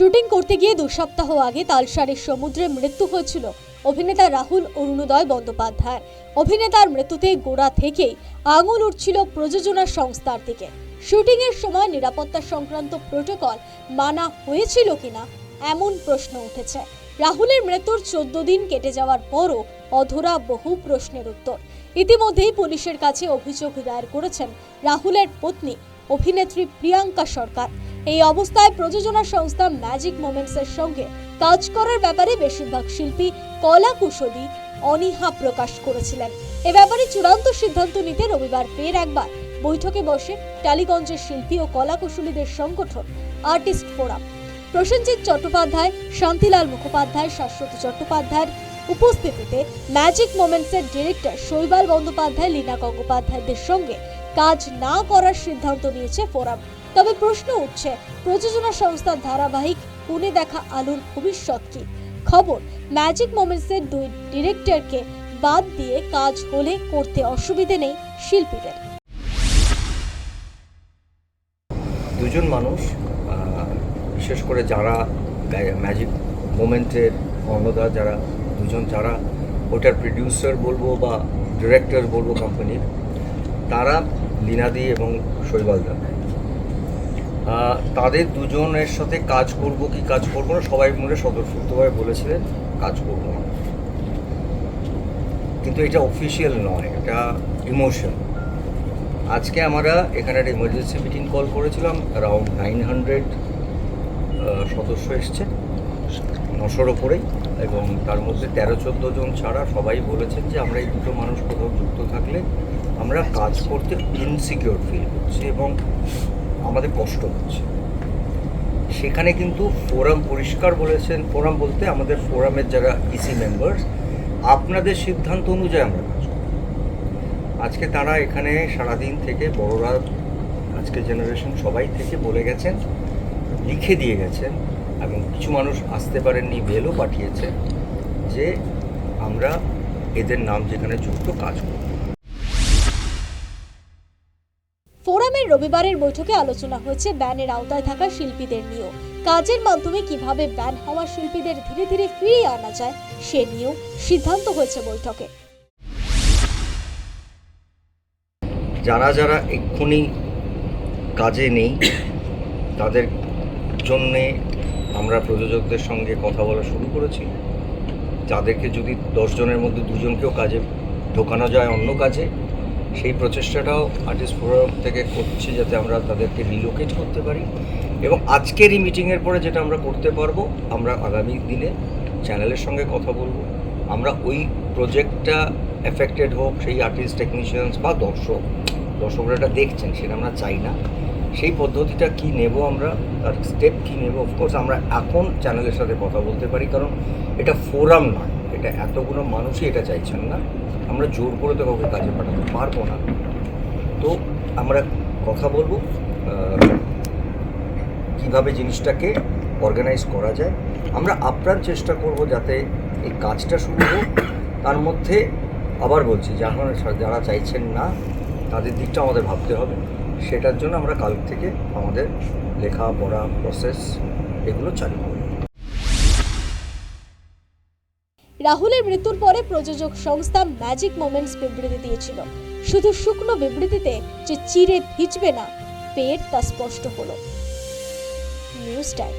Shooting করতে গিয়ে 2 সপ্তাহ আগে তালসারের সমুদ্রে মৃত্যু হয়েছিল অভিনেতা রাহুল অরুণোদয় বন্দ্যোপাধ্যায়। অভিনেতার মৃত্যুতে গোড়া থেকেই আঙুল উঠছিল প্রযোজনা সংস্থার দিকে। শুটিং এর সময় নিরাপত্তা সংক্রান্ত প্রোটোকল মানা হয়েছিল কিনা এমন প্রশ্ন উঠেছে। রাহুলের মৃত্যুর 14 দিন কেটে যাওয়ার পরও অধরা বহু প্রশ্নের উত্তর। ইতিমধ্যেই পুলিশের কাছে অভিযোগ দায়ের করেছেন রাহুলের পত্নী অভিনেত্রী প্রিয়াঙ্কা সরকার। এই অবস্থায় প্রযোজনা সংস্থা ম্যাজিক মোমেন্টসের সঙ্গে কাজ করার ব্যাপারে বেশিরভাগ শিল্পী কলা কুশলী অনীহা প্রকাশ করেছিলেন। এ ব্যাপারে চূড়ান্ত সিদ্ধান্ত নিতে রবিবার ফের একবার বৈঠকে বসে টালিগঞ্জের শিল্পী ও কলা কুশলীদের সংগঠন আর্টিস্ট ফোরাম। প্রসেনজিৎ চট্টোপাধ্যায়, শান্তিলাল মুখোপাধ্যায়, শাশ্বতী চট্টোপাধ্যায়ের উপস্থিতিতে ম্যাজিক মোমেন্টসের ডিরেক্টর শৈবাল বন্দ্যোপাধ্যায়, লীনা গঙ্গোপাধ্যায়দের সঙ্গে কাজ না করার সিদ্ধান্ত নিয়েছে ফোরাম। তবে প্রশ্ন উঠছে, প্রযোজনা সংস্থার ধারাবাহিক পুনে দেখা আলুর ভবিষ্যৎ কি? খবর, ম্যাজিক মোমেন্টসের 2 ডিরেক্টরকে বাদ দিয়ে কাজ হলে করতে অসুবিধে নেই শিল্পীদের। দুজন মানুষ, বিশেষ করে যারা ম্যাজিক মোমেন্টের অন্যদা, যারা দুজন, যারা ওটার প্রডিউসার বলবো বা ডিরেক্টর বলবো কোম্পানির, তারা লীনাদি এবং শৈবালদা, তাদের দুজনের সাথে কাজ করব কি কাজ করবো না সবাই মনে স্বতঃস্ফূর্তভাবে বলেছিলেন কাজ করবো না। কিন্তু এটা অফিসিয়াল নয়, এটা ইমোশন। আজকে আমরা এখানে একটা ইমার্জেন্সি মিটিং কল করেছিলাম। অ্যারাউন্ড 900 সদস্য এসছে, 900-র ওপরেই, এবং তার মধ্যে 13-14 জন ছাড়া সবাই বলেছেন যে আমরা এই দুটো মানুষ কোথাও যুক্ত থাকলে আমরা কাজ করতে ইনসিকিউর ফিল করছি এবং আমাদের কষ্ট হচ্ছে। সেখানে কিন্তু ফোরাম পরিষ্কার বলেছেন, ফোরাম বলতে আমাদের ফোরামের যারা ইসি মেম্বার্স, আপনাদের সিদ্ধান্ত অনুযায়ী আমরা কাজ করি। আজকে তারা এখানে সারাদিন থেকে বড়রা, আজকে জেনারেশন সবাই থেকে বলে গেছেন, লিখে দিয়ে গেছেন, এবং কিছু মানুষ আসতে পারেননি, মেলও পাঠিয়েছে যে আমরা এদের নাম যেখানে যুক্ত কাজ করব। ফোরামের রবিবারের বৈঠকে আলোচনা হয়েছে ব্যানের আওতায় থাকা শিল্পীদের নিয়েও। কাজের মাধ্যমে কিভাবে ব্যান হওয়া শিল্পীদের ধীরে ধীরে ফিরিয়ে আনা যায় সে নিয়েও সিদ্ধান্ত হয়েছে বৈঠকে। যারা যারা এক্ষুনি কাজে নেই তাদের জন্যে আমরা প্রযোজকদের সঙ্গে কথা বলা শুরু করেছি। যাদেরকে যদি 10 জনের মধ্যে 2 জনকেও কাজে ঢোকানো যায় অন্য কাজে, সেই প্রচেষ্টাটাও আর্টিস্ট ফোরাম থেকে করছি যাতে আমরা তাদেরকে রিলোকেট করতে পারি। এবং আজকের এই মিটিংয়ের পরে যেটা আমরা করতে পারবো, আমরা আগামী দিনে চ্যানেলের সঙ্গে কথা বলবো। আমরা ওই প্রজেক্টটা এফেক্টেড হোক, সেই আর্টিস্ট, টেকনিশিয়ানস বা দর্শকরা এটা দেখছেন, সেটা আমরা চাই না। সেই পদ্ধতিটা কি নেব আমরা, তার স্টেপ কি নেব, অফকোর্স আমরা এখন চ্যানেলের সাথে কথা বলতে পারি, কারণ এটা ফোরাম নয়, এটা এতগুলো মানুষই এটা চাইছেন না। আমরা জোর করে তো কাউকে কাজে পাঠাতে পারবো না। তো আমরা কথা বলবো কিভাবে জিনিসটাকে অর্গানাইজ করা যায়। আমরা আপ্রাণ চেষ্টা করব যাতে এই কাজটা শুরু হোক। তার মধ্যে আবার বলছি, যারা চাইছেন না তাদের দিকটা আমাদের ভাবতে হবে। সেটার জন্য আমরা কাল থেকে আমাদের লেখাপড়া প্রসেস এগুলো চালু করব। রাহুলের মৃত্যুর পরে প্রযোজক সংস্থা ম্যাজিক মোমেন্টস বিবৃতি দিয়েছিল। শুধু শুকনো বিবৃতিতে যে চিরে ভিজবে না পেট, তা স্পষ্ট হলো। News time.